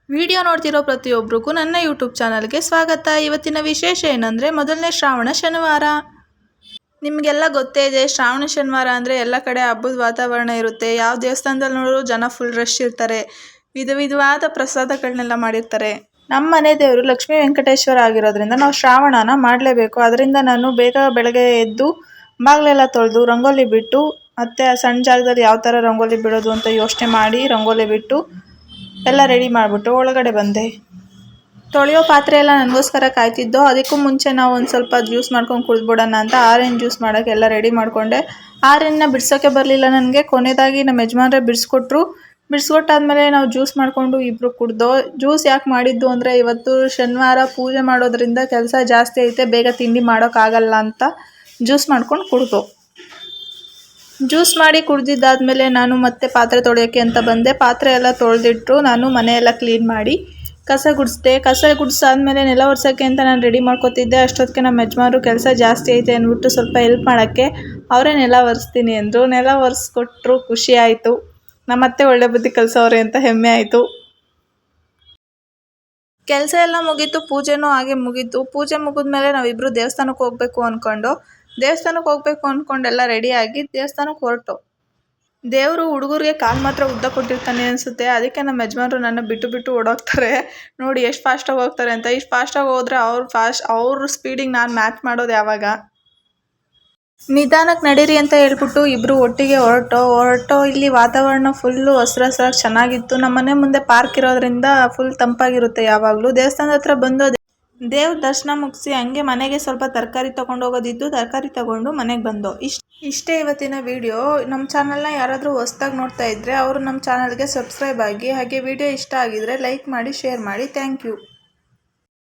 Video ನೋಡ್ತಿರೋ ಪ್ರತಿಯೊಬ್ಬರಿಗೂ ನನ್ನ YouTube ಚಾನಲ್ಗೆ ಸ್ವಾಗತ. ಇವತ್ತಿನ ವಿಶೇಷ ಏನಂದರೆ ಮೊದಲನೇ ಶ್ರಾವಣ ಶನಿವಾರ. ನಿಮಗೆಲ್ಲ ಗೊತ್ತೇ ಇದೆ, ಶ್ರಾವಣ ಶನಿವಾರ ಅಂದರೆ ಎಲ್ಲ ಕಡೆ ಹಬ್ಬದ ವಾತಾವರಣ ಇರುತ್ತೆ. ಯಾವ ದೇವಸ್ಥಾನದಲ್ಲಿ ನೋಡಿದ್ರು ಜನ ಫುಲ್ ರಶ್ ಇರ್ತಾರೆ. ವಿಧವಾದ ಪ್ರಸಾದಗಳನ್ನೆಲ್ಲ ಮಾಡಿರ್ತಾರೆ. ನಮ್ಮ ಮನೆ ದೇವರು ಲಕ್ಷ್ಮೀ ವೆಂಕಟೇಶ್ವರ ಆಗಿರೋದ್ರಿಂದ ನಾವು ಶ್ರಾವಣನ ಮಾಡಲೇಬೇಕು. ಅದರಿಂದ ನಾನು ಬೇಗ ಬೆಳಗ್ಗೆ ಎದ್ದು ಬಾಗಿಲೆಲ್ಲ ತೊಳೆದು ರಂಗೋಲಿ ಬಿಟ್ಟು, ಮತ್ತು ಆ ಸಣ್ಣ ಜಾಗದಲ್ಲಿ ಯಾವ ಥರ ರಂಗೋಲಿ ಬಿಡೋದು ಅಂತ ಯೋಚನೆ ಮಾಡಿ ರಂಗೋಲಿ ಬಿಟ್ಟು ಎಲ್ಲ ರೆಡಿ ಮಾಡಿಬಿಟ್ಟು ಒಳಗಡೆ ಬಂದೆ. ತೊಳೆಯೋ ಪಾತ್ರೆ ಎಲ್ಲ ನನಗೋಸ್ಕರ ಕಾಯ್ತಿದ್ದೋ. ಅದಕ್ಕೂ ಮುಂಚೆ ನಾವು ಒಂದು ಸ್ವಲ್ಪ ಜ್ಯೂಸ್ ಮಾಡ್ಕೊಂಡು ಕುಡಿದ್ಬಿಡೋಣ ಅಂತ ಆರೆಂಜ್ ಜ್ಯೂಸ್ ಮಾಡೋಕ್ಕೆ ಎಲ್ಲ ರೆಡಿ ಮಾಡಿಕೊಂಡೆ. ಆರೆಂಜನ್ನ ಬಿಡ್ಸೋಕ್ಕೆ ಬರಲಿಲ್ಲ ನನಗೆ. ಕೊನೆಯದಾಗಿ ನಮ್ಮ ಯಜಮಾನ್ರೆ ಬಿಡಿಸ್ಕೊಟ್ರು. ಬಿಡಿಸ್ಕೊಟ್ಟಾದ್ಮೇಲೆ ನಾವು ಜ್ಯೂಸ್ ಮಾಡಿಕೊಂಡು ಇಬ್ಬರು ಕುಡ್ದೋ. ಜ್ಯೂಸ್ ಯಾಕೆ ಮಾಡಿದ್ದು ಅಂದರೆ, ಇವತ್ತು ಶನಿವಾರ ಪೂಜೆ ಮಾಡೋದ್ರಿಂದ ಕೆಲಸ ಜಾಸ್ತಿ ಐತೆ, ಬೇಗ ತಿಂಡಿ ಮಾಡೋಕ್ಕಾಗಲ್ಲ ಅಂತ ಜ್ಯೂಸ್ ಮಾಡ್ಕೊಂಡು ಕುಡ್ದೋ. ಜ್ಯೂಸ್ ಮಾಡಿ ಕುಡ್ದಿದ್ದಾದಮೇಲೆ ನಾನು ಮತ್ತೆ ಪಾತ್ರೆ ತೊಳೆಯೋಕ್ಕೆ ಅಂತ ಬಂದೆ. ಪಾತ್ರೆ ಎಲ್ಲ ತೊಳೆದಿಟ್ಟು ನಾನು ಮನೆಯೆಲ್ಲ ಕ್ಲೀನ್ ಮಾಡಿ ಕಸ ಗುಡಿಸ್ದೆ. ಕಸ ಗುಡಿಸಾದ್ಮೇಲೆ ನೆಲ ಒರೆಸೋಕ್ಕೆ ಅಂತ ನಾನು ರೆಡಿ ಮಾಡ್ಕೊತಿದ್ದೆ. ಅಷ್ಟೊತ್ತಿಗೆ ನಮ್ಮ ಯಜಮಾನರು ಕೆಲಸ ಜಾಸ್ತಿ ಐತೆ ಅಂದ್ಬಿಟ್ಟು ಸ್ವಲ್ಪ ಹೆಲ್ಪ್ ಮಾಡೋಕ್ಕೆ ಅವರೇ ನೆಲ ಒರೆಸ್ತೀನಿ ಅಂದರು. ನೆಲ ಒರೆಸ್ಕೊಟ್ರು, ಖುಷಿ ಆಯಿತು. ನಮ್ಮತ್ತೆ ಒಳ್ಳೆ ಬುದ್ಧಿ ಕಲಿಸೋರೆ ಅಂತ ಹೆಮ್ಮೆ ಆಯಿತು. ಕೆಲಸ ಎಲ್ಲ ಮುಗೀತು, ಪೂಜೆನೂ ಹಾಗೆ ಮುಗೀತು. ಪೂಜೆ ಮುಗಿದ್ಮೇಲೆ ನಾವಿಬ್ಬರು ದೇವಸ್ಥಾನಕ್ಕೆ ಹೋಗಬೇಕು ಅಂದ್ಕೊಂಡೆಲ್ಲ ರೆಡಿಯಾಗಿ ದೇವಸ್ಥಾನಕ್ಕೆ ಹೊರಟು. ದೇವರು ಹುಡುಗರಿಗೆ ಕಾಲು ಮಾತ್ರ ಉದ್ದ ಕೊಟ್ಟಿರ್ತಾನೆ ಅನಿಸುತ್ತೆ. ಅದಕ್ಕೆ ನಮ್ಮ ಯಜಮಾನರು ನನ್ನ ಬಿಟ್ಟು ಓಡೋಗ್ತಾರೆ. ನೋಡಿ ಎಷ್ಟು ಫಾಸ್ಟಾಗಿ ಹೋಗ್ತಾರೆ ಅಂತ. ಇಷ್ಟು ಫಾಸ್ಟಾಗಿ ಹೋದರೆ ಅವ್ರ ಸ್ಪೀಡಿಗೆ ನಾನು ಮ್ಯಾಚ್ ಮಾಡೋದು ಯಾವಾಗ? ನಿಧಾನಕ್ಕೆ ನಡೀರಿ ಅಂತ ಹೇಳ್ಬಿಟ್ಟು ಇಬ್ಬರು ಒಟ್ಟಿಗೆ ಹೊರಟೋ. ಇಲ್ಲಿ ವಾತಾವರಣ ಫುಲ್ಲು ಹಸ್ರಾಗಿ ಚೆನ್ನಾಗಿತ್ತು. ನಮ್ಮ ಮನೆ ಮುಂದೆ ಪಾರ್ಕ್ ಇರೋದ್ರಿಂದ ಫುಲ್ ತಂಪಾಗಿರುತ್ತೆ ಯಾವಾಗಲೂ. ದೇವಸ್ಥಾನದ ಹತ್ರ ಬಂದು ದೇವ್ರ ದರ್ಶನ ಮುಗಿಸಿ ಹಂಗೆ ಮನೆಗೆ ಸ್ವಲ್ಪ ತರಕಾರಿ ತೊಗೊಂಡೋಗೋದಿದ್ದು, ತರಕಾರಿ ತೊಗೊಂಡು ಮನೆಗೆ ಬಂದೋ. ಇಷ್ಟೇ ಇವತ್ತಿನ ವಿಡಿಯೋ. ನಮ್ಮ ಚಾನಲ್ನ ಯಾರಾದರೂ ಹೊಸ್ದಾಗಿ ನೋಡ್ತಾ ಇದ್ದರೆ ಅವರು ನಮ್ಮ ಚಾನಲ್ಗೆ ಸಬ್ಸ್ಕ್ರೈಬ್ ಆಗಿ. ಹಾಗೆ ವಿಡಿಯೋ ಇಷ್ಟ ಆಗಿದರೆ ಲೈಕ್ ಮಾಡಿ, ಶೇರ್ ಮಾಡಿ. Thank you.